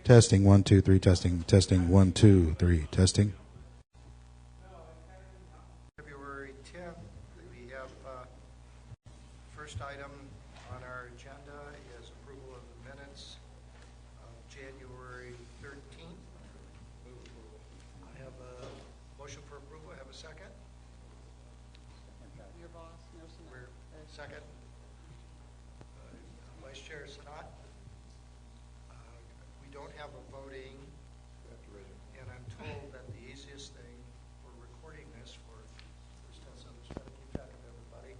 Testing 1 2 3 testing. Testing 1 2 3 testing. February 10th, we have first item on our agenda is approval of the minutes of January 13th. I have a motion for approval. I have a second. Your boss, no Sinat. Second. Vice Chair Sinat. We don't have a voting, and I'm told that the easiest thing for recording this for Stetson, who's got to keep track of everybody,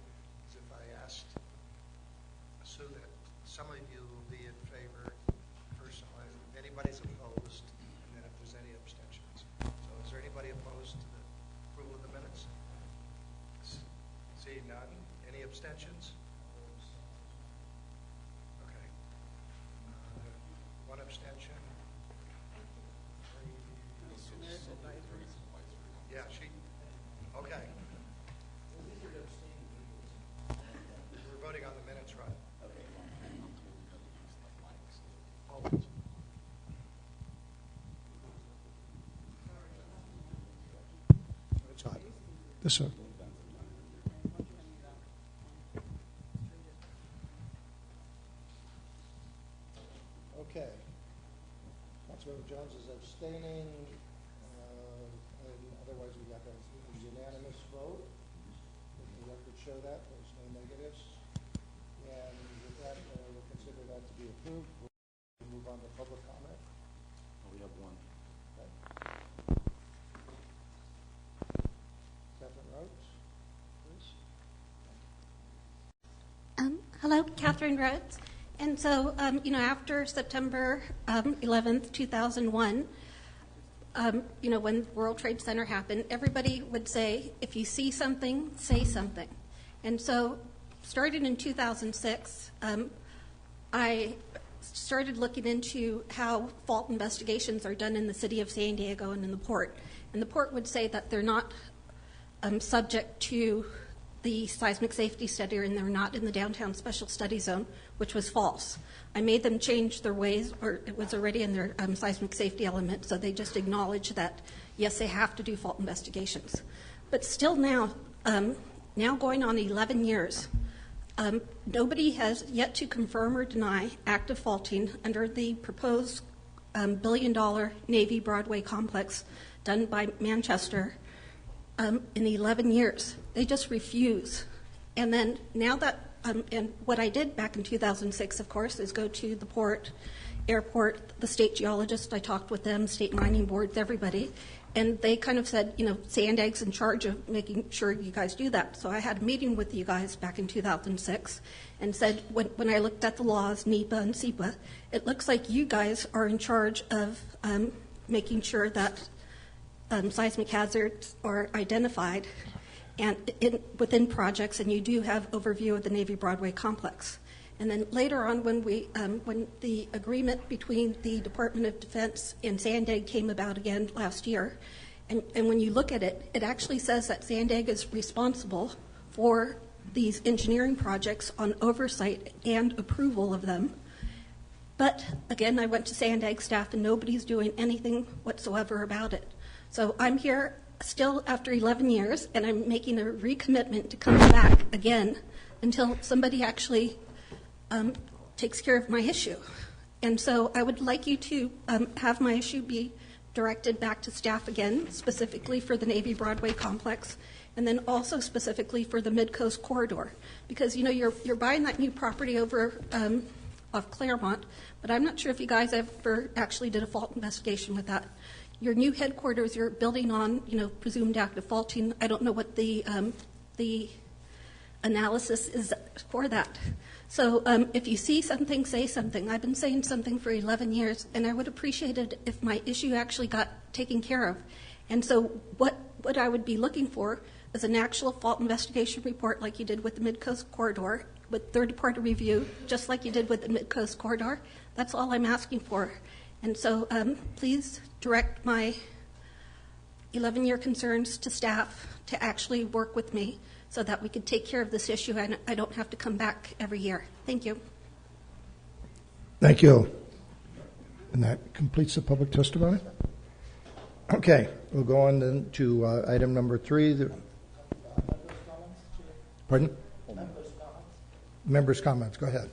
is if I asked, so that some of you will be in favor personally, if anybody's opposed, and then if there's any abstentions. So is there anybody opposed to the approval of the minutes? See none. Any abstentions? Okay. One abstention. Yeah, okay. We're voting on the minutes, right? Oh. It's on. This one. Okay. Councilmember Jones is abstaining, and otherwise we got a unanimous vote. Let the record show that there's no negatives. And with that, we'll consider that to be approved. We'll move on to public comment. We have one. Okay. Catherine Rhodes, please. Hello, Catherine Rhodes. And so, after September 11th, 2001, when World Trade Center happened, everybody would say, if you see something, say something. And so, starting in 2006, I started looking into how fault investigations are done in the city of San Diego and in the port. And the port would say that they're not subject to the seismic safety study, and they're not in the downtown special study zone, which was false. I made them change their ways, or it was already in their seismic safety element, so they just acknowledge that, yes, they have to do fault investigations. But still now going on 11 years, nobody has yet to confirm or deny active faulting under the proposed $1 billion Navy Broadway complex done by Manchester in 11 years. They just refuse. And then now that, and what I did back in 2006, of course, is go to the port, airport, the state geologist. I talked with them, state mining boards, everybody. And they kind of said, Sandag's in charge of making sure you guys do that. So I had a meeting with you guys back in 2006 and said, when I looked at the laws, NEPA and SEPA, it looks like you guys are in charge of making sure that seismic hazards are identified and within projects, and you do have overview of the Navy Broadway complex. And then later on, when the agreement between the Department of Defense and Sandag came about again last year, and when you look at it, it actually says that Sandag is responsible for these engineering projects on oversight and approval of them. But again, I went to Sandag staff, and nobody's doing anything whatsoever about it. So I'm here still after 11 years, and I'm making a recommitment to come back again until somebody actually takes care of my issue. And so I would like you to have my issue be directed back to staff again, specifically for the Navy Broadway complex, and then also specifically for the Mid-Coast Corridor. Because, you're buying that new property over off Claremont, but I'm not sure if you guys ever actually did a fault investigation with that. Your new headquarters you're building on, presumed active faulting. I don't know what the analysis is for that. So if you see something, say something. I've been saying something for 11 years, and I would appreciate it if my issue actually got taken care of. And so what I would be looking for is an actual fault investigation report like you did with the Mid-Coast Corridor, with third-party review, just like you did with the Mid-Coast Corridor. That's all I'm asking for. And so please direct my 11-year concerns to staff to actually work with me so that we could take care of this issue and I don't have to come back every year. Thank you. Thank you. And that completes the public testimony? Okay, we'll go on then to item number 3. Pardon? Members' comments. Go ahead.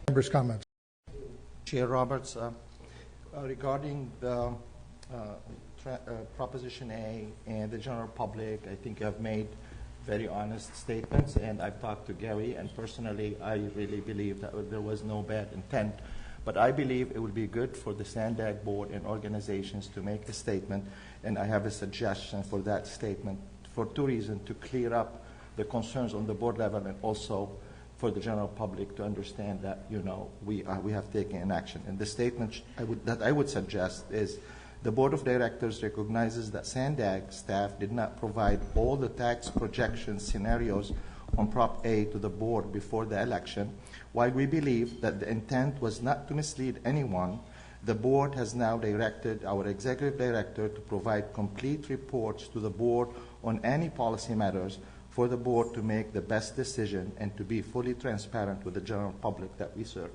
Members' comments. Chair Roberts, regarding the Proposition A and the general public, I think you have made very honest statements, and I've talked to Gary, and personally, I really believe that there was no bad intent. But I believe it would be good for the SANDAG board and organizations to make a statement, and I have a suggestion for that statement for 2 reasons: to clear up the concerns on the board level, and also for the general public to understand that, you know, we have taken an action. And the statement that I would suggest is, the Board of Directors recognizes that SANDAG staff did not provide all the tax projection scenarios on Prop A to the board before the election. While we believe that the intent was not to mislead anyone, the board has now directed our executive director to provide complete reports to the board on any policy matters for the board to make the best decision and to be fully transparent with the general public that we serve.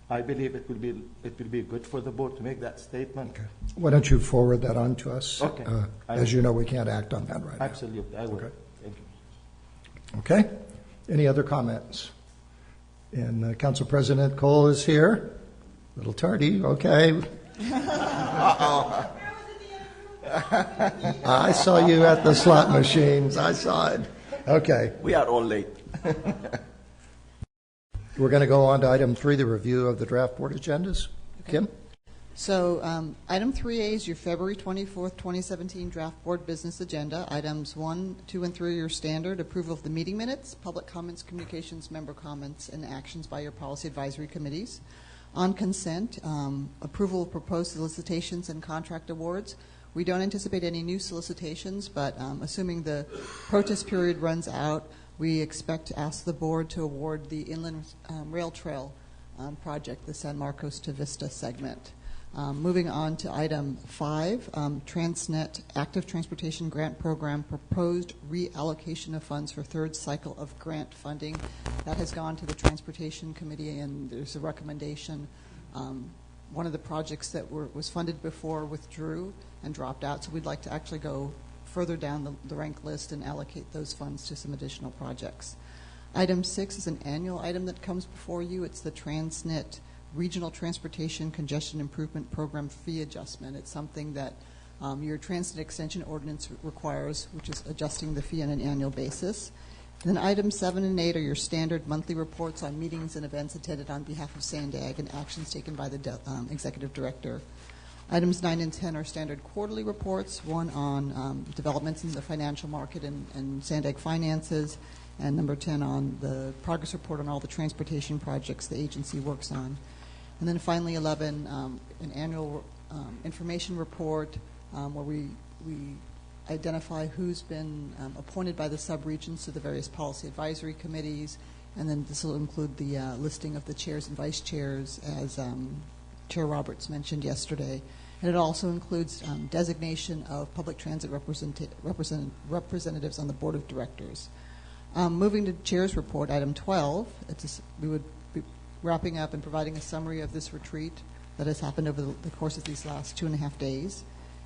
I believe it will be good for the board to make that statement. Okay. Why don't you forward that on to us? Okay. As you know, we can't act on that right now. Absolutely, I will. Okay. Thank you. Okay. Any other comments? And Council President Cole is here. A little tardy. Okay. I saw you at the slot machines. I saw it. Okay. We are all late. We're going to go on to item 3, the review of the draft board agendas. Kim? So item 3A is your February 24th, 2017 draft board business agenda. Items 1, 2, and 3 are your standard: approval of the meeting minutes, public comments, communications, member comments, and actions by your policy advisory committees. On consent, approval of proposed solicitations and contract awards. We don't anticipate any new solicitations, but assuming the protest period runs out, we expect to ask the board to award the Inland Rail Trail project, the San Marcos to Vista segment. Moving on to item 5, Transnet Active Transportation Grant Program proposed reallocation of funds for 3rd cycle of grant funding. That has gone to the Transportation Committee, and there's a recommendation. One of the projects that was funded before withdrew and dropped out, so we'd like to actually go further down the rank list and allocate those funds to some additional projects. Item 6 is an annual item that comes before you. It's the Transnet Regional Transportation Congestion Improvement Program fee adjustment. It's something that your Transnet Extension Ordinance requires, which is adjusting the fee on an annual basis. And then items 7 and 8 are your standard monthly reports on meetings and events attended on behalf of SANDAG and actions taken by the executive director. Items 9 and 10 are standard quarterly reports, one on developments in the financial market and SANDAG finances, and number 10 on the progress report on all the transportation projects the agency works on. And then finally 11, an annual information report where we identify who's been appointed by the subregions to the various policy advisory committees, and then this will include the listing of the chairs and vice chairs, as Chair Roberts mentioned yesterday. And it also includes designation of public transit representatives on the board of directors. Moving to chair's report, item 12, we would be wrapping up and providing a summary of this retreat that has happened over the course of these last 2.5 days.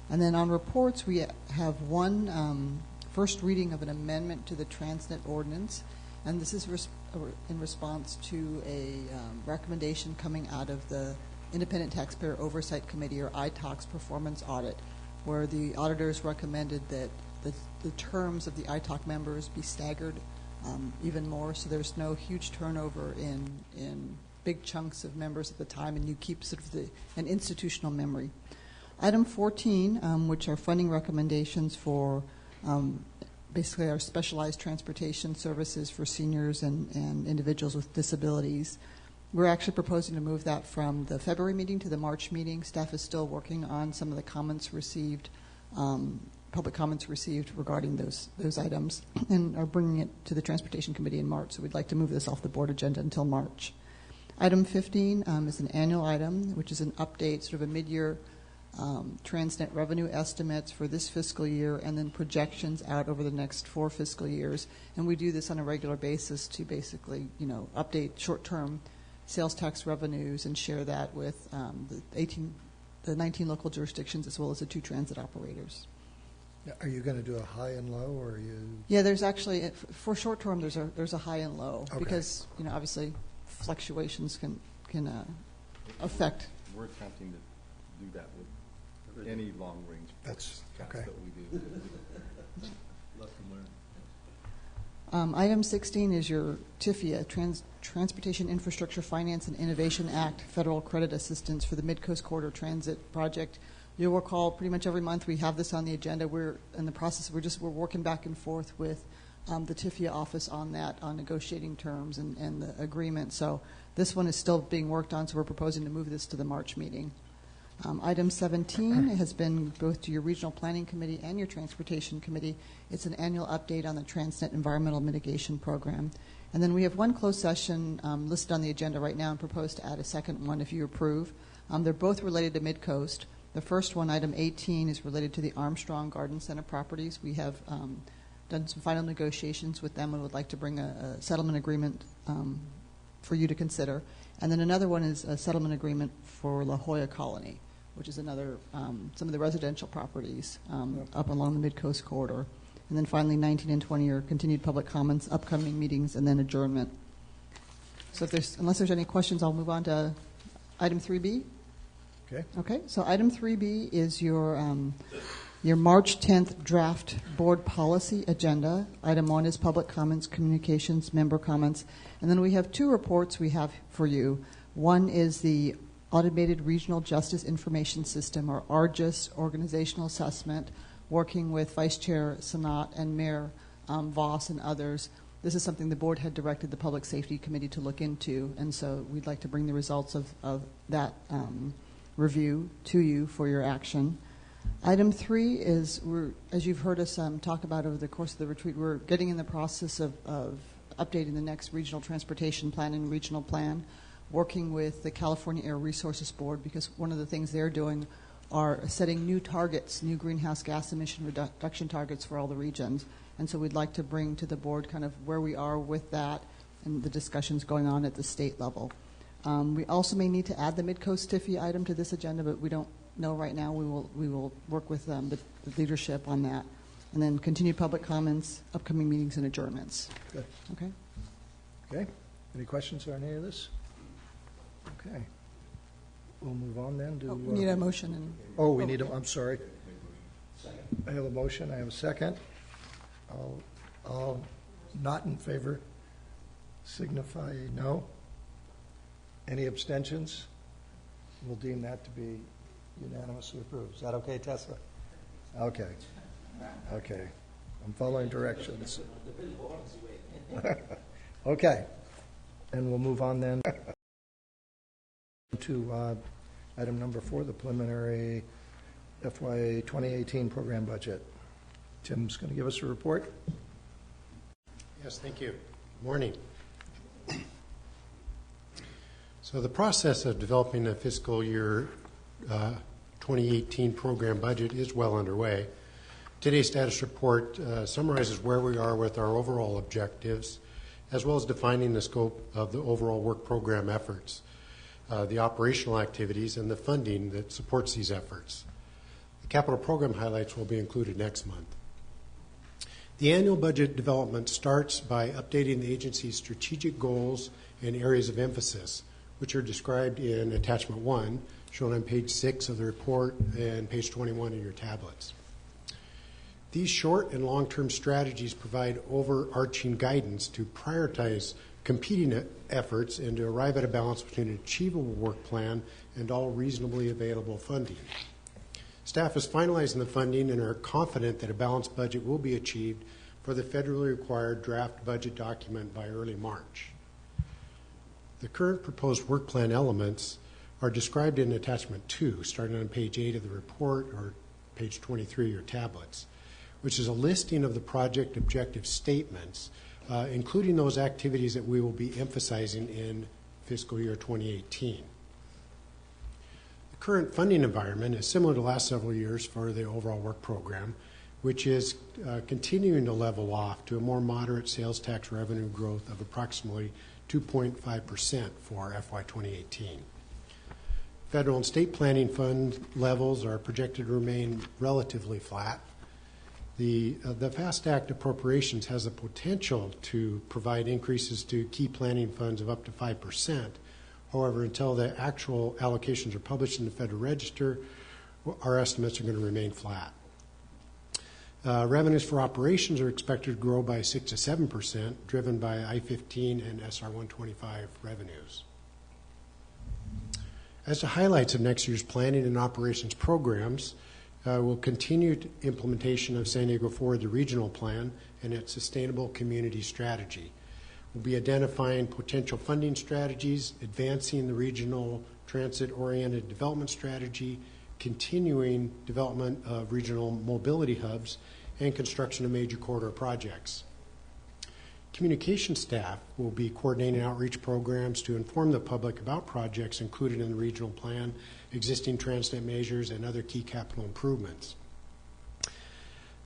And then on reports, we have one first reading of an amendment to the Transnet ordinance, and this is in response to a recommendation coming out of the Independent Taxpayer Oversight Committee, or ITOC's performance audit, where the auditors recommended that the terms of the ITOC members be staggered even more, so there's no huge turnover in big chunks of members at the time, and you keep sort of an institutional memory. Item 14, which are funding recommendations for basically our specialized transportation services for seniors and individuals with disabilities. We're actually proposing to move that from the February meeting to the March meeting. Staff is still working on some of the comments received, public comments received regarding those items, and are bringing it to the Transportation Committee in March, so we'd like to move this off the board agenda until March. Item 15 is an annual item, which is an update, sort of a mid-year Transnet revenue estimates for this fiscal year, and then projections out over the next 4 fiscal years. And we do this on a regular basis to basically, update short-term sales tax revenues and share that with the 19 local jurisdictions as well as the 2 transit operators. Are you going to do a high and low, or are you? Yeah, there's actually, for short term, there's a high and low, Okay. because, obviously fluctuations can affect. We're attempting to do that with any long-range That's forecast okay. that we do. Lesson learned. Item 16 is your TIFIA, Transportation Infrastructure Finance and Innovation Act, federal credit assistance for the Mid-Coast Corridor Transit Project. You'll recall pretty much every month we have this on the agenda. We're in the process, we're working back and forth with the TIFIA office on that, on negotiating terms and the agreement. So this one is still being worked on, so we're proposing to move this to the March meeting. Item 17 has been both to your Regional Planning Committee and your Transportation Committee. It's an annual update on the Transnet Environmental Mitigation Program. And then we have one closed session listed on the agenda right now and propose to add a second one if you approve. They're both related to Mid-Coast. The first one, item 18, is related to the Armstrong Garden Center properties. We have done some final negotiations with them and would like to bring a settlement agreement for you to consider. And then another one is a settlement agreement for La Jolla Colony, which is another, some of the residential properties up along the Mid-Coast Corridor. And then finally, 19 and 20 are continued public comments, upcoming meetings, and then adjournment. So unless there's any questions, I'll move on to item 3B. Okay. Okay, so item 3B is your March 10th draft board policy agenda. Item 1 is public comments, communications, member comments. And then we have 2 reports we have for you. One is the Automated Regional Justice Information System, or ARJUS, organizational assessment, working with Vice Chair Sanat and Mayor Voss and others. This is something the board had directed the Public Safety Committee to look into, and so we'd like to bring the results of that review to you for your action. Item 3 is, as you've heard us talk about over the course of the retreat, we're getting in the process of updating the next regional transportation plan and regional plan, working with the California Air Resources Board, because one of the things they're doing are setting new targets, new greenhouse gas emission reduction targets for all the regions. And so we'd like to bring to the board kind of where we are with that and the discussions going on at the state level. We also may need to add the Mid-Coast TIFIA item to this agenda, but we don't know right now. We will work with the leadership on that. And then continued public comments, upcoming meetings, and adjournments. Good. Okay? Okay. Any questions on any of this? Okay. We'll move on then to... We need a motion. we need I'm sorry. I have a motion. I have a second. All not in favor signify no. Any abstentions? We'll deem that to be unanimously approved. Is that okay, Tessa? Okay. Okay. I'm following directions. Okay. And we'll move on then to item number 4, the preliminary FY 2018 program budget. Tim's going to give us a report. Yes, thank you. Good morning. So the process of developing a fiscal year 2018 program budget is well underway. Today's status report summarizes where we are with our overall objectives, as well as defining the scope of the overall work program efforts, the operational activities, and the funding that supports these efforts. The capital program highlights will be included next month. The annual budget development starts by updating the agency's strategic goals and areas of emphasis, which are described in attachment 1, shown on page 6 of the report and page 21 in your tablets. These short and long-term strategies provide overarching guidance to prioritize competing efforts and to arrive at a balance between an achievable work plan and all reasonably available funding. Staff is finalizing the funding and are confident that a balanced budget will be achieved for the federally required draft budget document by early March. The current proposed work plan elements are described in attachment 2, starting on page 8 of the report or page 23 of your tablets, which is a listing of the project objective statements, including those activities that we will be emphasizing in fiscal year 2018. The current funding environment is similar to the last several years for the overall work program, which is continuing to level off to a more moderate sales tax revenue growth of approximately 2.5% for FY 2018. Federal and state planning fund levels are projected to remain relatively flat. The FAST Act appropriations has the potential to provide increases to key planning funds of up to 5%. However, until the actual allocations are published in the Federal Register, our estimates are going to remain flat. Revenues for operations are expected to grow by 6 to 7%, driven by I-15 and SR-125 revenues. As to highlights of next year's planning and operations programs, we'll continue implementation of San Diego Forward, the regional plan, and its sustainable community strategy. We'll be identifying potential funding strategies, advancing the regional transit-oriented development strategy, continuing development of regional mobility hubs, and construction of major corridor projects. Communication staff will be coordinating outreach programs to inform the public about projects included in the regional plan, existing transit measures, and other key capital improvements.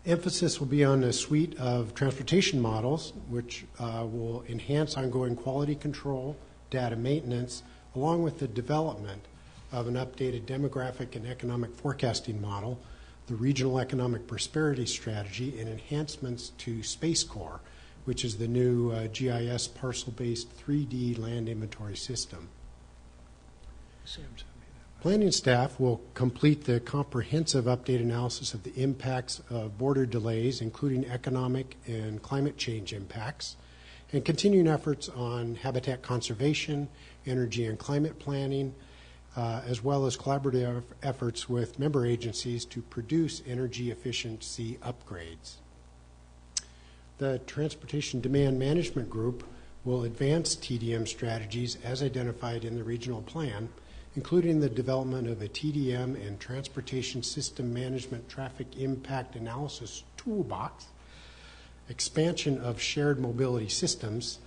Emphasis will be on a suite of transportation models, which will enhance ongoing quality control, data maintenance, along with the development of an updated demographic and economic forecasting model, the regional economic prosperity strategy, and enhancements to Space Core, which is the new GIS parcel-based 3D land inventory system. Planning staff will complete the comprehensive update analysis of the impacts of border delays, including economic and climate change impacts, and continuing efforts on habitat conservation, energy and climate planning, as well as collaborative efforts with member agencies to produce energy efficiency upgrades. The Transportation Demand Management Group will advance TDM strategies as identified in the regional plan, including the development of a TDM and Transportation System Management Traffic Impact Analysis Toolbox, expansion of shared mobility systems,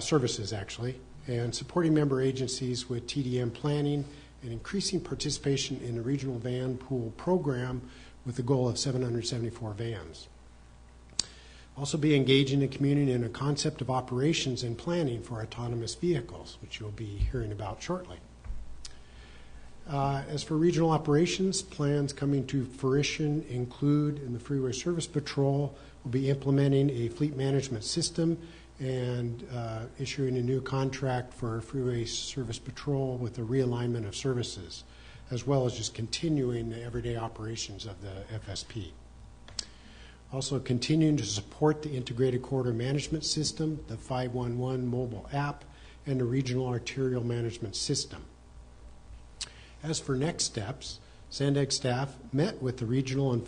services actually, and supporting member agencies with TDM planning and increasing participation in the regional van pool program with the goal of 774 vans. Also be engaging the community in a concept of operations and planning for autonomous vehicles, which you'll be hearing about shortly. As for regional operations, plans coming to fruition include in the Freeway Service Patrol, we'll be implementing a fleet management system and issuing a new contract for Freeway Service Patrol with a realignment of services, as well as just continuing the everyday operations of the FSP. Also continuing to support the Integrated Corridor Management System, the 511 mobile app, and the Regional Arterial Management System. As for next steps, SANDAG staff met with the regional and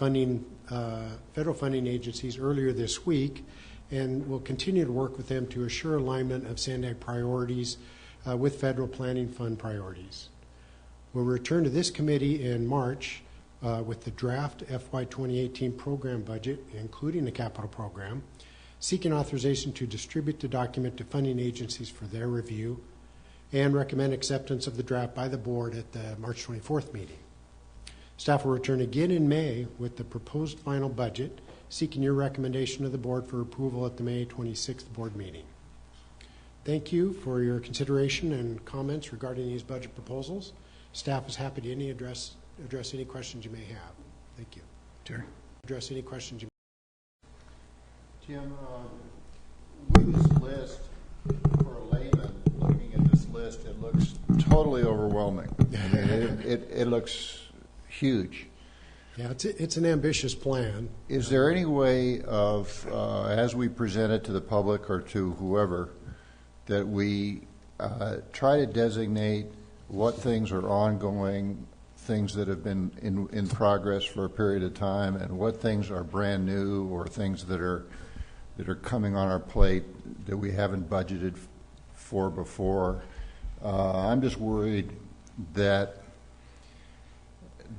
federal funding agencies earlier this week and will continue to work with them to assure alignment of SANDAG priorities with federal planning fund priorities. We'll return to this committee in March with the draft FY 2018 program budget, including the capital program, seeking authorization to distribute the document to funding agencies for their review, and recommend acceptance of the draft by the board at the March 24th meeting. Staff will return again in May with the proposed final budget, seeking your recommendation to the board for approval at the May 26th board meeting. Thank you for your consideration and comments regarding these budget proposals. Staff is happy to address any questions you may have. Thank you. Terry. Address any questions you may have. Jim, with this list, for a layman looking at this list, it looks totally overwhelming. I mean, it looks huge. Yeah, it's an ambitious plan. Is there any way of, as we present it to the public or to whoever, that we try to designate what things are ongoing, things that have been in progress for a period of time, and what things are brand new or things that are coming on our plate that we haven't budgeted for before? I'm just worried that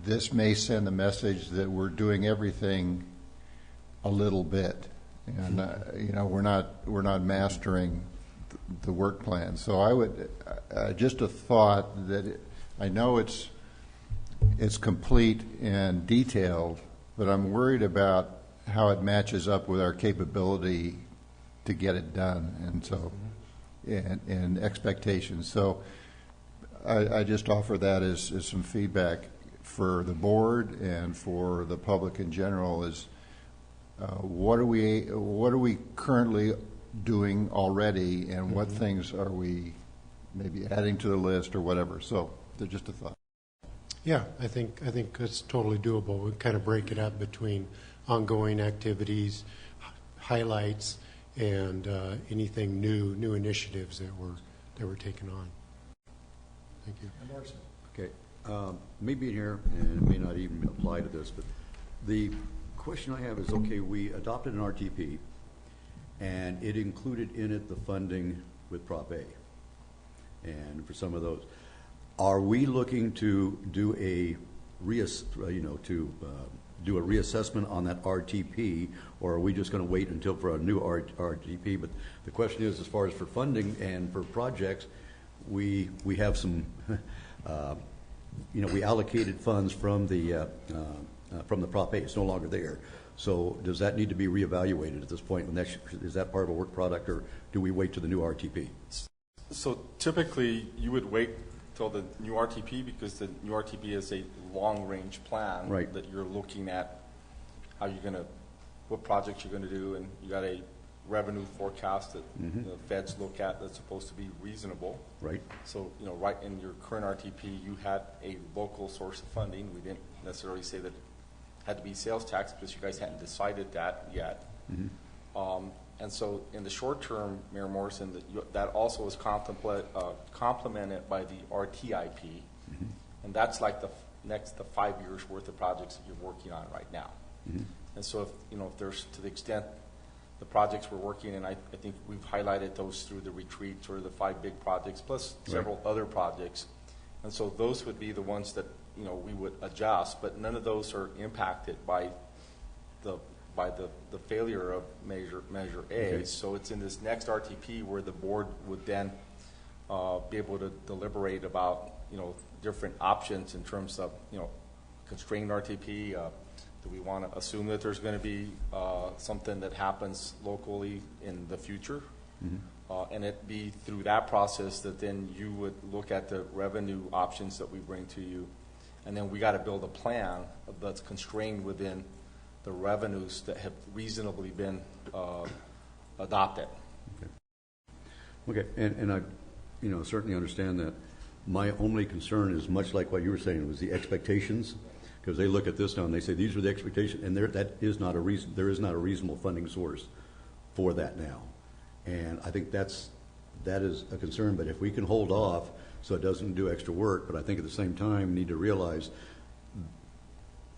this may send the message that we're doing everything a little bit, and we're not mastering the work plan. So I would just a thought that I know it's complete and detailed, but I'm worried about how it matches up with our capability to get it done. And so and expectations. So I just offer that as some feedback for the board and for the public in general is what are we currently doing already, and what things are we maybe adding to the list or whatever. So they're just a thought. Yeah, I think it's totally doable. We kind of break it up between ongoing activities, highlights, and anything new initiatives that we're taking on. Thank you. Okay. Me being here, and it may not even apply to this, but the question I have is, okay, we adopted an RTP, and it included in it the funding with Prop A. And for some of those, are we looking to do a do a reassessment on that RTP, or are we just going to wait until for a new RTP? But the question is, as far as for funding and for projects, we have some, we allocated funds from the Prop A. It's no longer there. So does that need to be reevaluated at this point? Is that part of a work product, or do we wait to the new RTP? So typically, you would wait till the new RTP, because the new RTP is a long-range plan Right. that you're looking at how you're going to, what projects you're going to do, and you got a revenue forecast that the feds look at that's supposed to be reasonable. Right. So, right in your current RTP, you had a local source of funding. We didn't necessarily say that it had to be sales tax because you guys hadn't decided that yet. And so in the short term, Mayor Morrison, that also is complemented by the RTIP. And that's like the 5 years worth of projects that you're working on right now. And so if there's, to the extent the projects we're working in, I think we've highlighted those through the retreat, sort of the 5 big projects, plus several other projects. And so those would be the ones that, we would adjust, but none of those are impacted by the failure of Measure A. Okay. So it's in this next RTP where the board would then be able to deliberate about, different options in terms of, constrained RTP. Do we want to assume that there's going to be something that happens locally in the future? And it be through that process that then you would look at the revenue options that we bring to you. And then we got to build a plan that's constrained within the revenues that have reasonably been adopted. Okay, and I, certainly understand that. My only concern is much like what you were saying, was the expectations, because they look at this now and they say these are the expectations, and that is not a reason. There is not a reasonable funding source for that now, and I think that is a concern. But if we can hold off so it doesn't do extra work, but I think at the same time need to realize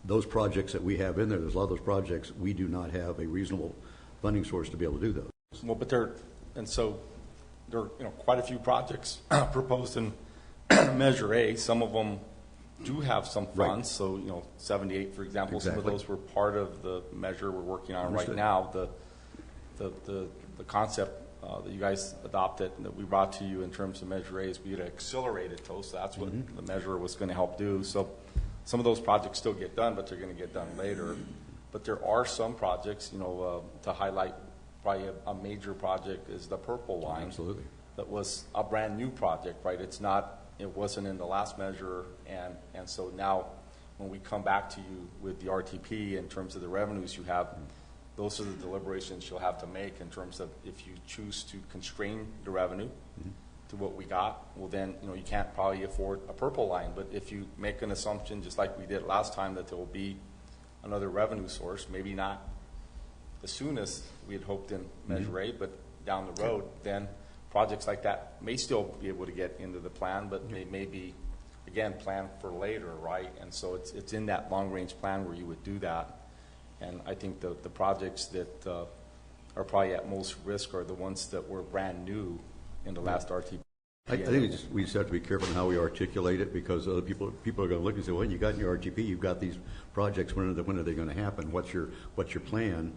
those projects that we have in there's a lot of those projects we do not have a reasonable funding source to be able to do those. Well, but there are quite a few projects proposed in Measure A. Some of them do have some funds. Right. So 78, for example, Some of those were part of the measure we're working on right now. The concept that you guys adopted and that we brought to you in terms of Measure A is we had accelerated those. So that's what the measure was going to help do. So some of those projects still get done, but they're going to get done later. But there are some projects, to highlight probably a major project is the Purple Line. Absolutely. That was a brand new project, right? It wasn't in the last measure. And so now when we come back to you with the RTP in terms of the revenues you have, those are the deliberations you'll have to make in terms of if you choose to constrain the revenue to what we got, well then, you can't probably afford a Purple Line. But if you make an assumption, just like we did last time, that there will be another revenue source, maybe not as soon as we had hoped in Measure A, but down the road, then projects like that may still be able to get into the plan, but they may be, again, planned for later, right? And so it's in that long-range plan where you would do that. And I think the projects that are probably at most risk are the ones that were brand new in the last RTP. I think we just have to be careful in how we articulate it, because other people are going to look and say, well, you got in your RTP, you've got these projects, when are they going to happen? What's your plan?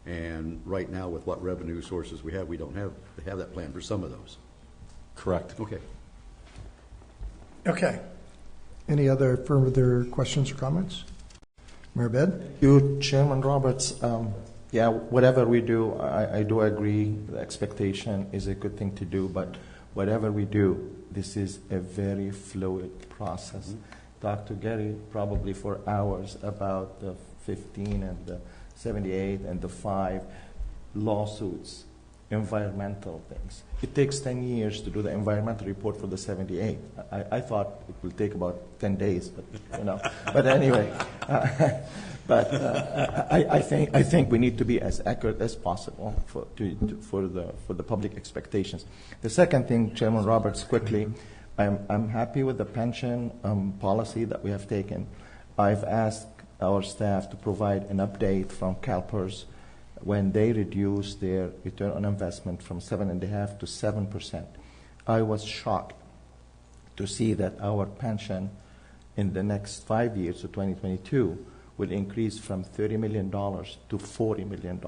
And right now, with what revenue sources we have have that plan for some of those. Correct. Okay. Okay. Any other further questions or comments? Mayor Bed? You, Chairman Roberts, Yeah, whatever we do, I do agree the expectation is a good thing to do, but whatever we do, this is a very fluid process. Talk to Gary probably for hours about the 15 and the 78 and the 5 lawsuits, environmental things. It takes 10 years to do the environmental report for the 78. I thought it will take about 10 days, but you know. But anyway, I think we need to be as accurate as possible for the public expectations. The second thing, Chairman Roberts, quickly, I'm happy with the pension policy that we have taken. I've asked our staff to provide an update from CalPERS when they reduced their return on investment from 7.5% to 7%. I was shocked to see that our pension in the next 5 years to 2022 will increase from $30 million to $40 million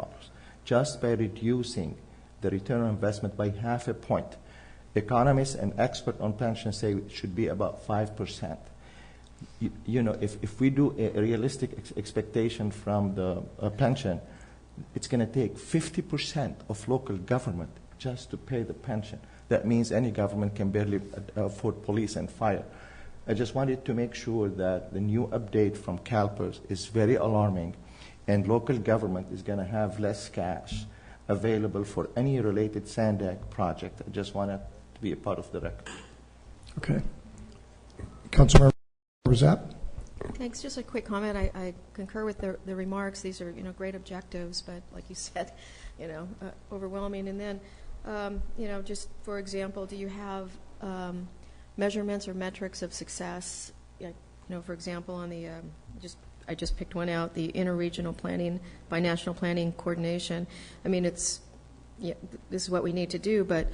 just by reducing the return on investment by half a point. Economists and experts on pensions say it should be about 5%. You know, if we do a realistic expectation from the pension, it's going to take 50% of local government just to pay the pension. That means any government can barely afford police and fire. I just wanted to make sure that the new update from CalPERS is very alarming, and local government is going to have less cash available for any related SANDAG project. I just wanted to be a part of the record. Okay. Councilmember Razat? Thanks. Just a quick comment. I concur with the remarks. These are, great objectives, but like you said, overwhelming. And then, just for example, do you have measurements or metrics of success? For example, on the I just picked one out, the interregional planning by national planning coordination. I mean, this is what we need to do, but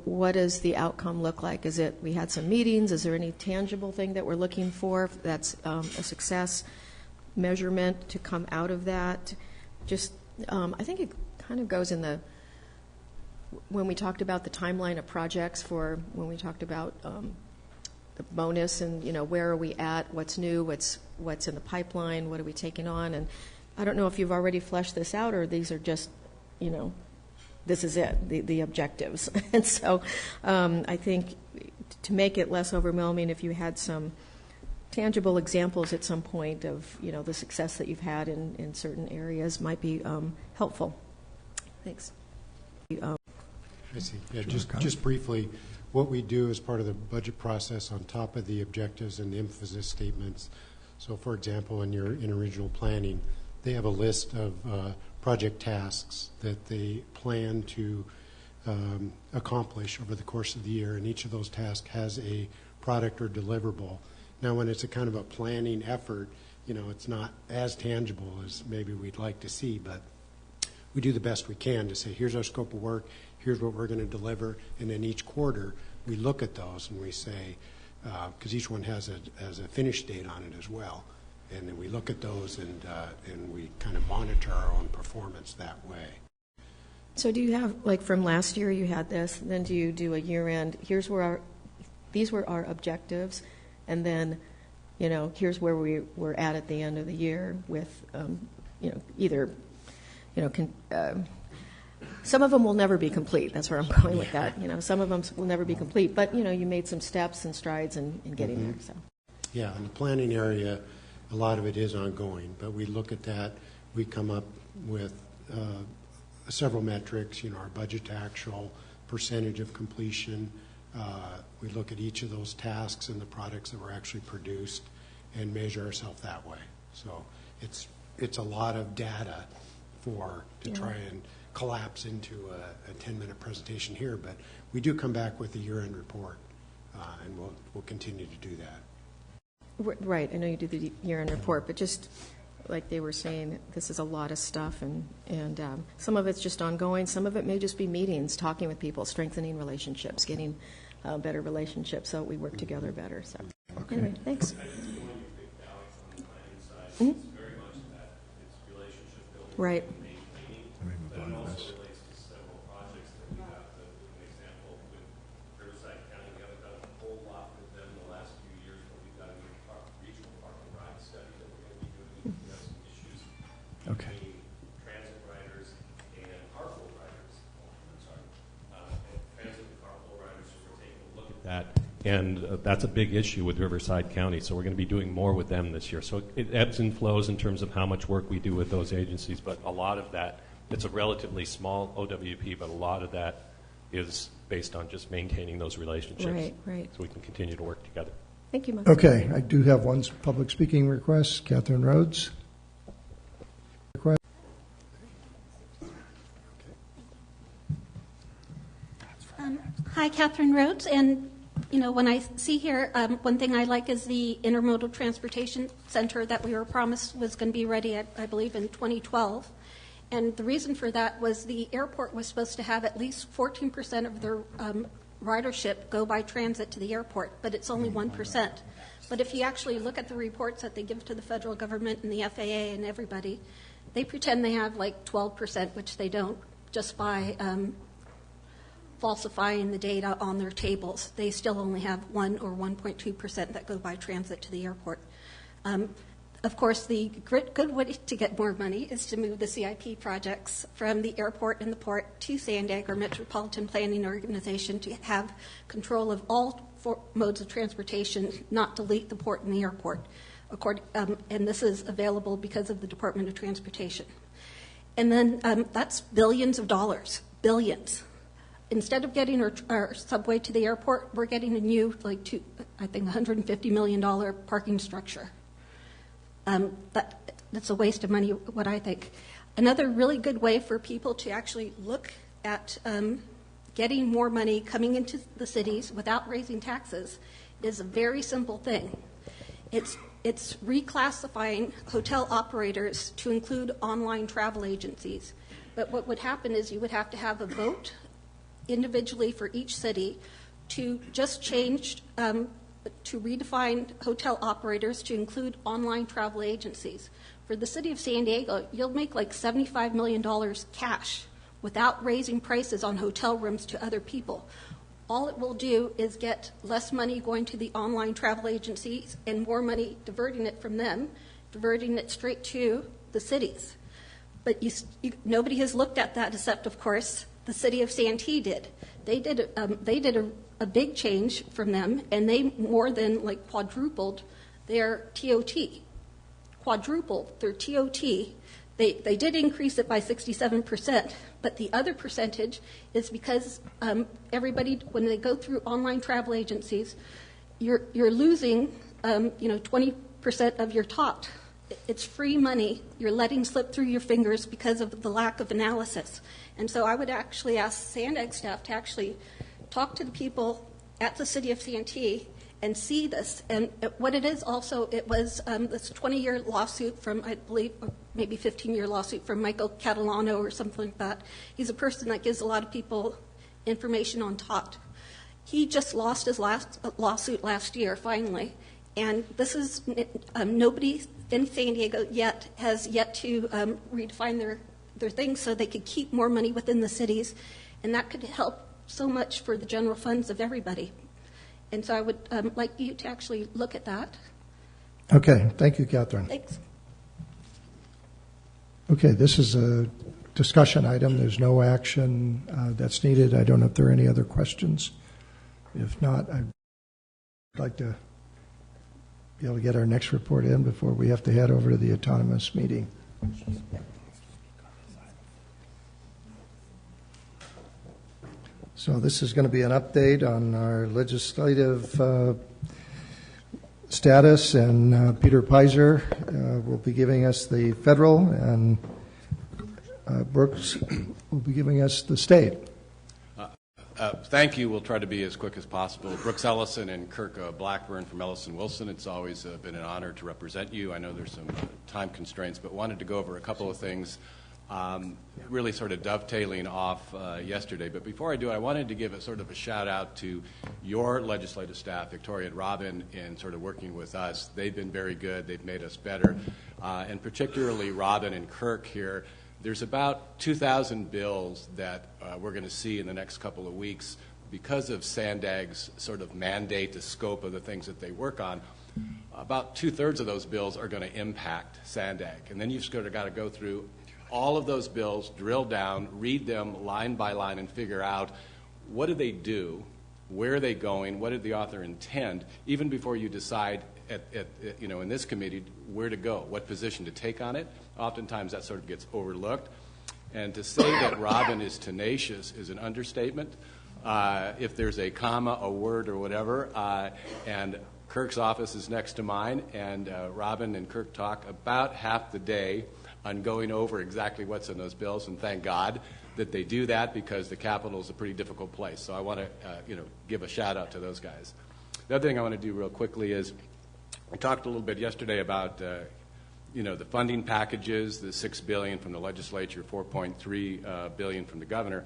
what does the outcome look like? Is it we had some meetings? Is there any tangible thing that we're looking for that's a success measurement to come out of that? Just, I think it kind of goes in when we talked about the timeline of projects when we talked about the bonus and, where are we at, what's new, what's in the pipeline, what are we taking on? And I don't know if you've already fleshed this out or these are just, this is it, the objectives. And so I think to make it less overwhelming, if you had some tangible examples at some point of, the success that you've had in certain areas might be helpful. Thanks. I see. Yeah, just briefly, what we do as part of the budget process on top of the objectives and the emphasis statements. So, for example, in your interregional planning, they have a list of project tasks that they plan to accomplish over the course of the year, and each of those tasks has a product or deliverable. Now, when it's a kind of a planning effort, it's not as tangible as maybe we'd like to see, but we do the best we can to say, here's our scope of work, here's what we're going to deliver, and then each quarter we look at those and we say, because each one has a finish date on it as well, and then we look at those and we kind of monitor our own performance that way. So do you have, like from last year you had this, then do you do a year-end, these were our objectives, and then, here's where we were at the end of the year with, either, some of them will never be complete. That's where I'm going with that. Some of them will never be complete, but, you made some steps and strides in getting there. So. Yeah, in the planning area, a lot of it is ongoing, but we look at that. We come up with several metrics, our budget to actual, percentage of completion. We look at each of those tasks and the products that were actually produced and measure ourselves that way. So it's a lot of data to try and collapse into a 10-minute presentation here, but we do come back with a year-end report, and we'll continue to do that. Right, I know you do the year-end report, but just like they were saying, this is a lot of stuff, and some of it's just ongoing. Some of it may just be meetings, talking with people, strengthening relationships, getting better relationships so we work together better. So, anyway, thanks. Mm-hmm. Right. Okay. Transit right And that's a big issue with Riverside County, so we're going to be doing more with them this year. So it ebbs and flows in terms of how much work we do with those agencies, but a lot of that, it's a relatively small OWP, but a lot of that is based on just maintaining those relationships. Right, right. So we can continue to work together. Thank you, Mike. Okay, I do have one public speaking request. Catherine Rhodes. Request. Hi, Catherine Rhodes, and you know, when I see here, one thing I like is the Intermodal Transportation Center that we were promised was going to be ready, I believe, in 2012. And the reason for that was the airport was supposed to have at least 14% of their ridership go by transit to the airport, but it's only 1%. But if you actually look at the reports that they give to the federal government and the FAA and everybody, they pretend they have like 12%, which they don't, just by falsifying the data on their tables. They still only have 1 or 1.2% that go by transit to the airport. Of course, the good way to get more money is to move the CIP projects from the airport and the port to Sandag, or Metropolitan Planning Organization, to have control of all 4 modes of transportation, not delete the port and the airport. And this is available because of the Department of Transportation. And then that's billions of dollars, billions. Instead of getting our subway to the airport, we're getting a new, I think, $150 million parking structure. That's a waste of money, what I think. Another really good way for people to actually look at getting more money coming into the cities without raising taxes is a very simple thing. It's reclassifying hotel operators to include online travel agencies. But what would happen is you would have to have a vote individually for each city to just change, to redefine hotel operators to include online travel agencies. For the city of San Diego, you'll make like $75 million cash without raising prices on hotel rooms to other people. All it will do is get less money going to the online travel agencies and more money diverting it from them, diverting it straight to the cities. But nobody has looked at that except, of course, the city of Santee did. They did a big change from them, and they more than quadrupled their TOT. Quadrupled their TOT. They did increase it by 67%, but the other percentage is because everybody, when they go through online travel agencies, you're losing 20% of your TOT. It's free money you're letting slip through your fingers because of the lack of analysis. And so I would actually ask Sandag staff to actually talk to the people at the city of Santee and see this. And what it is also, it was this 20-year lawsuit from, I believe, maybe 15-year lawsuit from Michael Catalano or something like that. He's a person that gives a lot of people information on TOT. He just lost his last lawsuit last year, finally. And this is, nobody in San Diego has yet to redefine their things so they could keep more money within the cities. And that could help so much for the general funds of everybody. And so I would like you to actually look at that. Okay, thank you, Catherine. Thanks. Okay, this is a discussion item. There's no action that's needed. I don't know if there are any other questions. If not, I'd like to be able to get our next report in before we have to head over to the autonomous meeting. So this is going to be an update on our legislative status, and Peter Pizer will be giving us the federal, and Brooks will be giving us the state. Thank you. We'll try to be as quick as possible. Brooks Ellison and Kirk Blackburn from Ellison Wilson. It's always been an honor to represent you. I know there's some time constraints, but wanted to go over a couple of things, really sort of dovetailing off yesterday. But before I do, I wanted to give a sort of a shout out to your legislative staff, Victoria and Robin, in sort of working with us. They've been very good. They've made us better. And particularly Robin and Kirk here. There's about 2,000 bills that we're going to see in the next couple of weeks because of Sandag's sort of mandate, the scope of the things that they work on. About 2/3 of those bills are going to impact Sandag. And then you've sort of got to go through all of those bills, drill down, read them line by line, and figure out what do they do, where are they going, what did the author intend, even before you decide in this committee where to go, what position to take on it. Oftentimes that sort of gets overlooked. And to say that Robin is tenacious is an understatement. If there's a comma, a word, or whatever, and Kirk's office is next to mine, and Robin and Kirk talk about half the day on going over exactly what's in those bills, and thank God that they do that, because the Capitol is a pretty difficult place. So I want to give a shout out to those guys. The other thing I want to do real quickly is, I talked a little bit yesterday about the funding packages, the $6 billion from the legislature, $4.3 billion from the governor.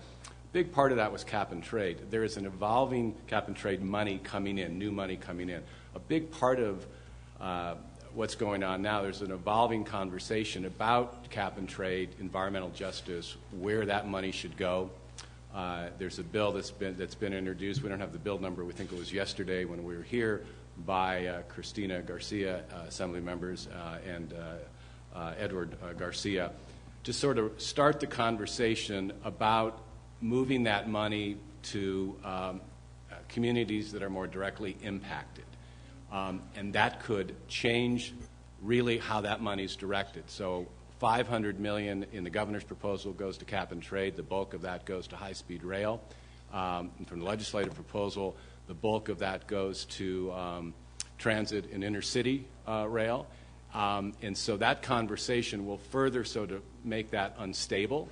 Big part of that was cap and trade. There is an evolving cap and trade money coming in, new money coming in. A big part of what's going on now, there's an evolving conversation about cap and trade, environmental justice, where that money should go. There's a bill that's been introduced. We don't have the bill number. We think it was yesterday when we were here, by Cristina Garcia, Assembly members, and Edward Garcia, to sort of start the conversation about moving that money to communities that are more directly impacted. And that could change really how that money is directed. So $500 million in the governor's proposal goes to cap and trade. The bulk of that goes to high-speed rail. And from the legislative proposal, the bulk of that goes to transit and intercity rail. And so that conversation will further sort of make that unstable,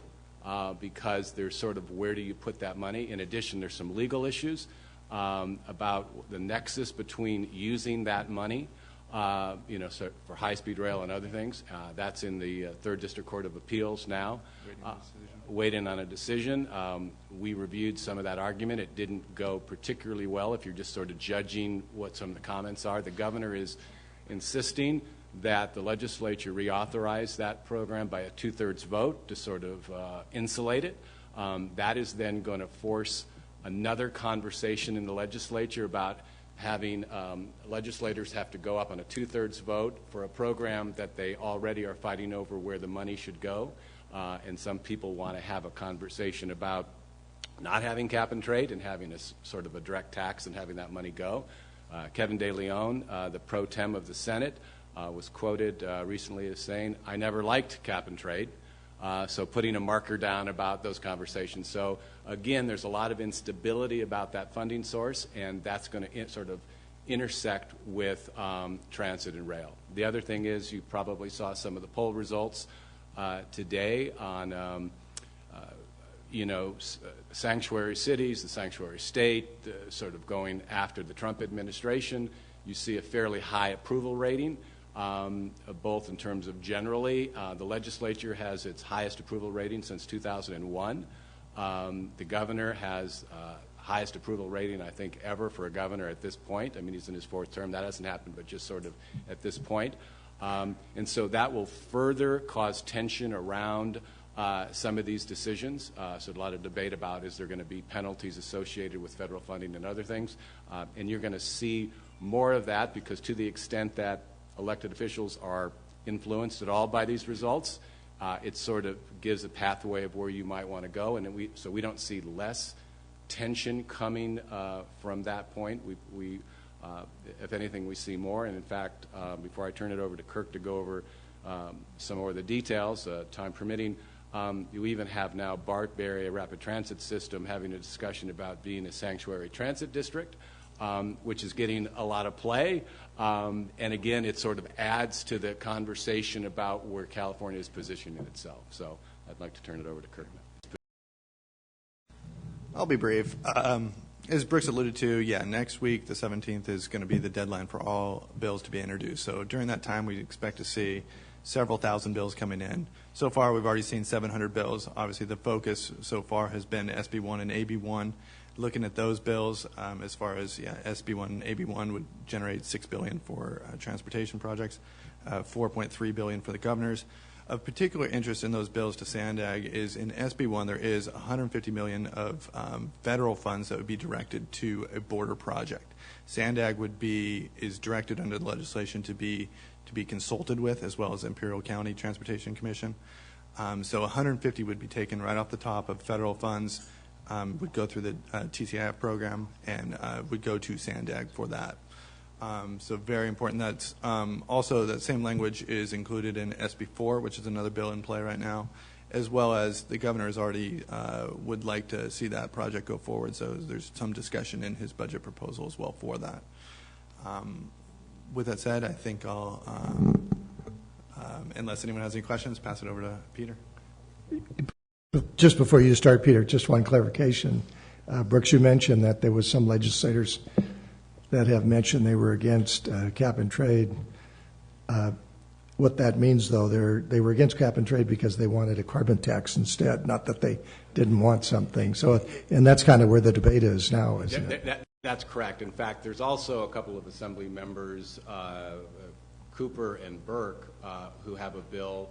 because there's sort of, where do you put that money? In addition, there's some legal issues about the nexus between using that money, so for high-speed rail and other things. That's in the 3rd District Court of Appeals now. Waiting on a decision. We reviewed some of that argument. It didn't go particularly well if you're just sort of judging what some of the comments are. The governor is insisting that the legislature reauthorize that program by a 2/3 vote to sort of insulate it. That is then going to force another conversation in the legislature about having legislators have to go up on a 2/3 vote for a program that they already are fighting over where the money should go. And some people want to have a conversation about not having cap and trade and having a sort of a direct tax and having that money go. Kevin De Leon, the pro tem of the Senate, was quoted recently as saying, "I never liked cap and trade." So putting a marker down about those conversations. So again, there's a lot of instability about that funding source, and that's going to sort of intersect with transit and rail. The other thing is, you probably saw some of the poll results today on sanctuary cities, the sanctuary state, sort of going after the Trump administration. You see a fairly high approval rating, both in terms of generally. The legislature has its highest approval rating since 2001. The governor has highest approval rating, I think, ever for a governor at this point. I mean, he's in his 4th term. That hasn't happened, but just sort of at this point. And so that will further cause tension around some of these decisions. So a lot of debate about, is there going to be penalties associated with federal funding and other things? And you're going to see more of that, because to the extent that elected officials are influenced at all by these results, it sort of gives a pathway of where you might want to go. And so we don't see less tension coming from that point. We if anything, we see more. And in fact, before I turn it over to Kirk to go over some more of the details, time permitting, you even have now BART, Bay Area Rapid Transit System, having a discussion about being a sanctuary transit district, which is getting a lot of play. And again, it sort of adds to the conversation about where California is positioning itself. So I'd like to turn it over to Kirk now. I'll be brief. As Brooks alluded to, next week, the 17th, is going to be the deadline for all bills to be introduced. So during that time, we expect to see several thousand bills coming in. So far, we've already seen 700 bills. Obviously, the focus so far has been SB1 and AB1. Looking at those bills, as far as SB1 and AB1 would generate $6 billion for transportation projects, $4.3 billion for the governors. Of particular interest in those bills to SANDAG is in SB1 there is $150 million of federal funds that would be directed to a border project. SANDAG is directed under the legislation to be consulted with, as well as Imperial County Transportation Commission. So $150 would be taken right off the top of federal funds would go through the TCIF program and would go to SANDAG for that. So very important. That's also that same language is included in SB4, which is another bill in play right now, as well as the governor has already would like to see that project go forward. So there's some discussion in his budget proposal as well for that. With that said, I think I'll, unless anyone has any questions, pass it over to Peter. Just before you start, Peter, just one clarification. Brooks, you mentioned that there was some legislators that have mentioned they were against cap and trade. What that means, though, they were against cap and trade because they wanted a carbon tax instead, not that they didn't want something. So, and that's kind of where the debate is now, isn't it? That's correct. In fact, there's also a couple of Assembly members, Cooper and Burke, who have a bill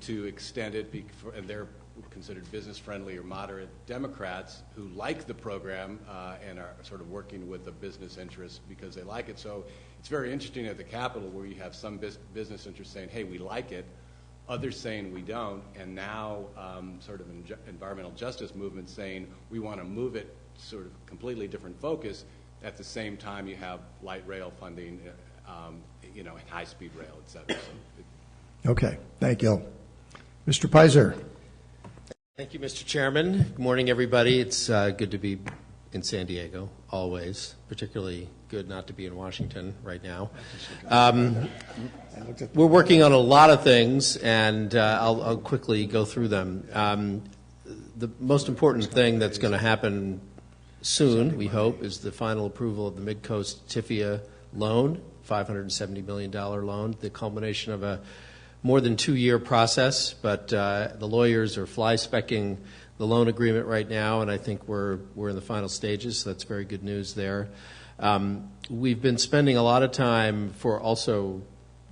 to extend it, and they're considered business-friendly or moderate Democrats who like the program and are sort of working with the business interests because they like it. So it's very interesting at the Capitol where you have some business interests saying, hey, we like it, others saying we don't, and now sort of environmental justice movement saying we want to move it sort of completely different focus. At the same time, you have light rail funding, and high-speed rail, et cetera. So okay, thank you. Mr. Pizer. Thank you, Mr. Chairman. Good morning, everybody. It's good to be in San Diego, always. Particularly good not to be in Washington right now. We're working on a lot of things, and I'll quickly go through them. The most important thing that's going to happen soon, we hope, is the final approval of the Midcoast TIFIA loan, $570 million loan, the culmination of a more than 2-year process, but the lawyers are fly-specking the loan agreement right now, and I think we're in the final stages, so that's very good news there. We've been spending a lot of time for also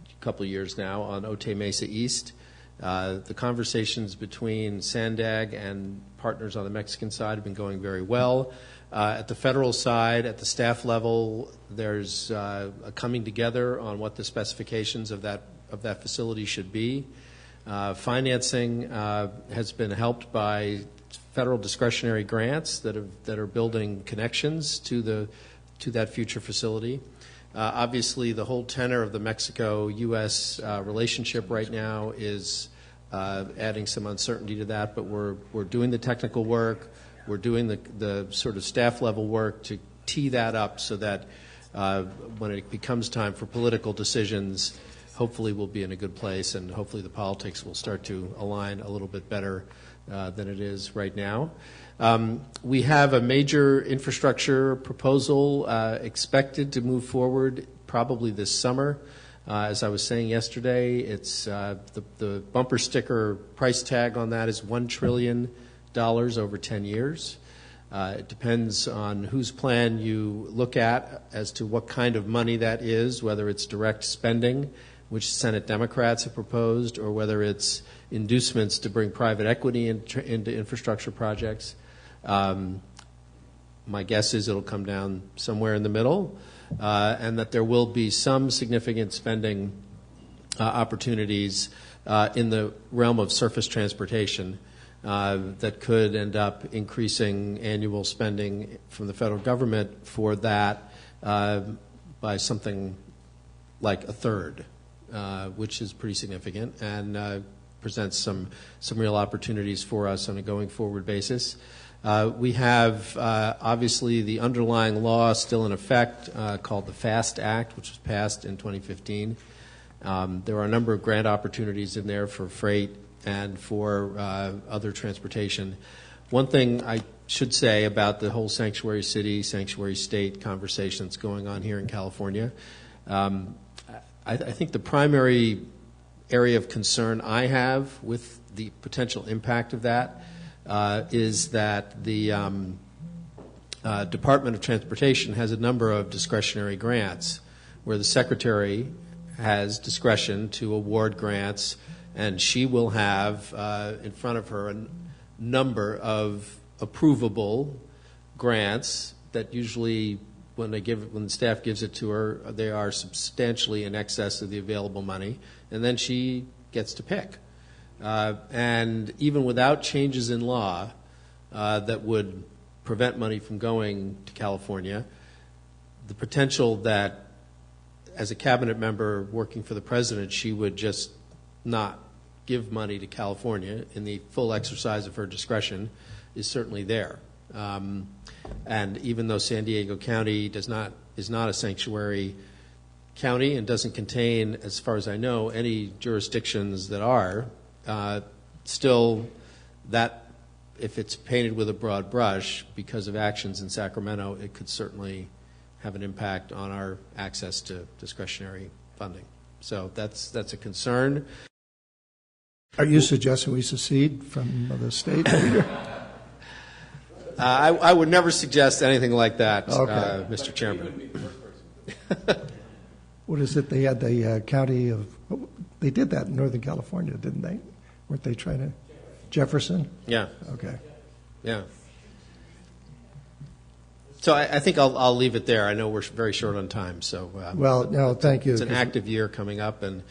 a couple of years now on Otay Mesa East. The conversations between SANDAG and partners on the Mexican side have been going very well. At the federal side, at the staff level, there's a coming together on what the specifications of that facility should be. Financing has been helped by federal discretionary grants that are building connections to that future facility. Obviously, the whole tenor of the Mexico-U.S. relationship right now is adding some uncertainty to that, but we're doing the technical work. We're doing the sort of staff level work to tee that up so that when it becomes time for political decisions, hopefully we'll be in a good place, and hopefully the politics will start to align a little bit better than it is right now. We have a major infrastructure proposal expected to move forward probably this summer. As I was saying yesterday, it's the bumper sticker price tag on that is $1 trillion over 10 years. It depends on whose plan you look at as to what kind of money that is, whether it's direct spending, which Senate Democrats have proposed, or whether it's inducements to bring private equity into infrastructure projects. My guess is it'll come down somewhere in the middle, and that there will be some significant spending opportunities in the realm of surface transportation that could end up increasing annual spending from the federal government for that by something like a third. Which is pretty significant and presents some real opportunities for us on a going forward basis. We have obviously the underlying law still in effect called the FAST Act, which was passed in 2015. There are a number of grant opportunities in there for freight and for other transportation. One thing I should say about the whole sanctuary city, sanctuary state conversation that's going on here in California, I think the primary area of concern I have with the potential impact of that is that the Department of Transportation has a number of discretionary grants where the Secretary has discretion to award grants, and she will have in front of her a number of approvable grants that usually when the staff gives it to her, they are substantially in excess of the available money, and then she gets to pick. And even without changes in law that would prevent money from going to California. The potential that, as a cabinet member working for the president, she would just not give money to California in the full exercise of her discretion is certainly there. And even though San Diego County is not a sanctuary county and doesn't contain, as far as I know, any jurisdictions that are, still that, if it's painted with a broad brush because of actions in Sacramento, it could certainly have an impact on our access to discretionary funding. So that's a concern. Are you suggesting we secede from the state? I would never suggest anything like that, Okay. Mr. Chairman. What is it? They had the county of, they did that in Northern California, didn't they? Weren't they trying to, Jefferson? Yeah. Okay. Yeah. So I think I'll leave it there. I know we're very short on time, so. Well, no, thank you. It's an active year coming up, and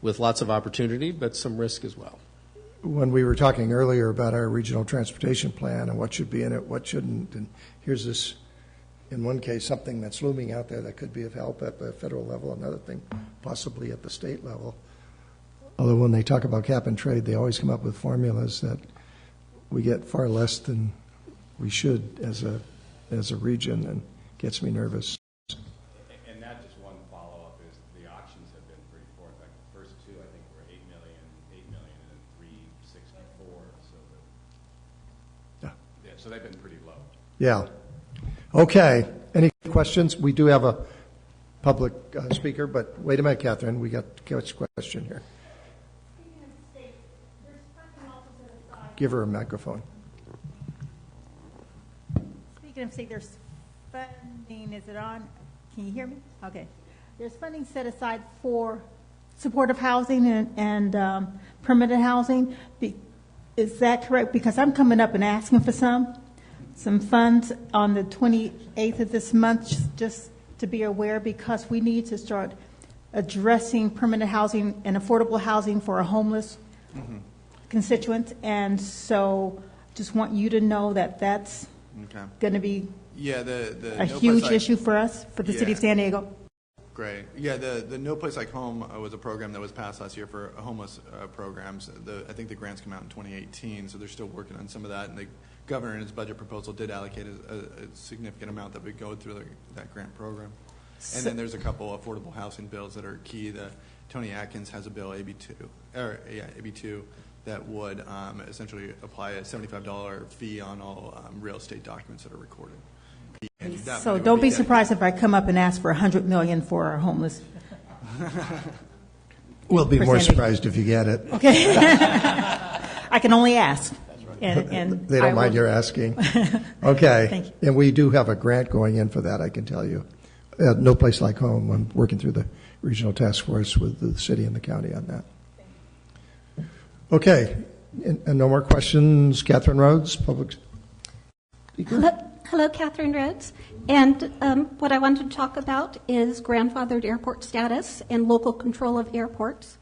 with lots of opportunity, but some risk as well. When we were talking earlier about our regional transportation plan and what should be in it, what shouldn't, and here's this, in one case, something that's looming out there that could be of help at the federal level, another thing possibly at the state level. Although when they talk about cap and trade, they always come up with formulas that we get far less than we should as a region, and gets me nervous. And that just one follow-up is the auctions have been pretty poor. In fact, the first two, I think, were 8 million, and then 364. So they've been pretty low. Yeah. Okay. Any questions? We do have a public speaker, but wait a minute, Catherine. We got a question here. Give her a microphone. Speaking of state, there's funding. Is it on? Can you hear me? Okay. There's funding set aside for supportive housing and permanent housing. Is that correct? Because I'm coming up and asking for some funds on the 28th of this month, just to be aware, because we need to start addressing permanent housing and affordable housing for our homeless constituents. And so just want you to know that that's going to be a huge issue for us, for the city of San Diego. Great. Yeah, the No Place Like Home was a program that was passed last year for homeless programs. I think the grants come out in 2018, so they're still working on some of that. And the governor in his budget proposal did allocate a significant amount that would go through that grant program. And then there's a couple affordable housing bills that are key. Tony Atkins has a bill, AB2, that would essentially apply a $75 fee on all real estate documents that are recorded. So don't be surprised if I come up and ask for $100 million for our homeless. We'll be more surprised if you get it. Okay. I can only ask. And they don't mind your asking. Okay. Thank you. And we do have a grant going in for that, I can tell you. No Place Like Home. I'm working through the regional task force with the city and the county on that. Okay. And no more questions. Catherine Rhodes, public speaker. Hello, Catherine Rhodes. And what I wanted to talk about is grandfathered airport status and local control of airports.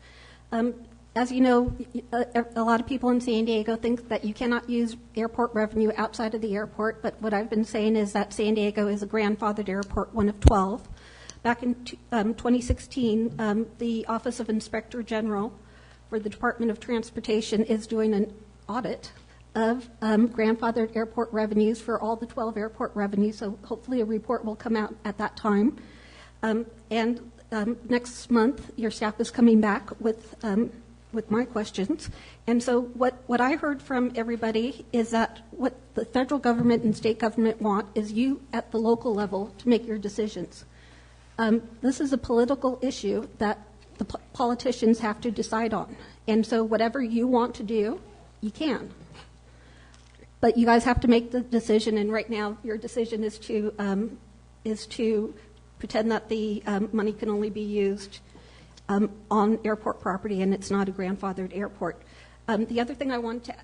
As you know, a lot of people in San Diego think that you cannot use airport revenue outside of the airport, but what I've been saying is that San Diego is a grandfathered airport, one of 12. Back in 2016, the Office of Inspector General for the Department of Transportation is doing an audit of grandfathered airport revenues for all the 12 airport revenues, so hopefully a report will come out at that time. And next month, your staff is coming back with my questions. And so what I heard from everybody is that what the federal government and state government want is you at the local level to make your decisions. This is a political issue that the politicians have to decide on. And so whatever you want to do, you can. But you guys have to make the decision, and right now your decision is to pretend that the money can only be used on airport property, and it's not a grandfathered airport. The other thing I want to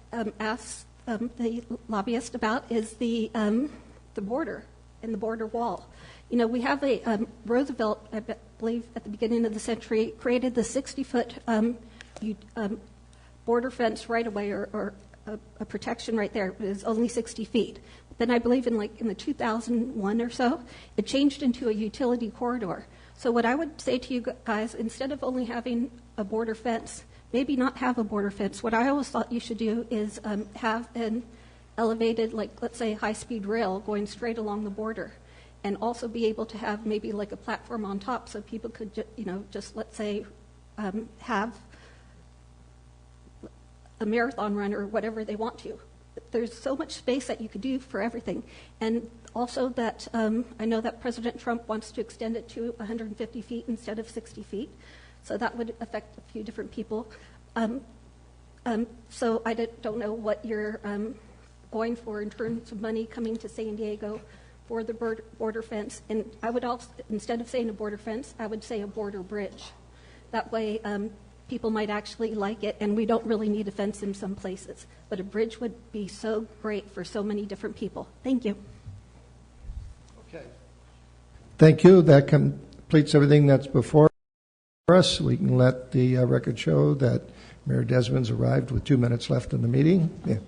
ask the lobbyist about is the border and the border wall. You know, we have a Roosevelt, I believe, at the beginning of the century, created the 60-foot border fence right away, or a protection right there. It is only 60 feet. Then I believe in the 2001 or so, it changed into a utility corridor. So what I would say to you guys, instead of only having a border fence, maybe not have a border fence. What I always thought you should do is have an elevated, let's say, high-speed rail going straight along the border, and also be able to have maybe like a platform on top so people could, just let's say, have a marathon run or whatever they want to. There's so much space that you could do for everything. And also that I know that President Trump wants to extend it to 150 feet instead of 60 feet. So that would affect a few different people. So I don't know what you're going for in terms of money coming to San Diego for the border fence. And I would also, instead of saying a border fence, I would say a border bridge. That way people might actually like it, and we don't really need a fence in some places. But a bridge would be so great for so many different people. Thank you. Okay. Thank you. That completes everything that's before us. We can let the record show that Mayor Desmond's arrived with 2 minutes left in the meeting. Yeah.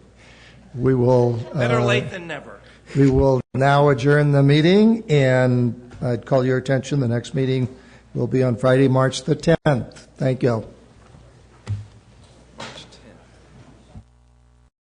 We will... Better late than never. We will now adjourn the meeting, and I'd call your attention. The next meeting will be on Friday, March the 10th. Thank you.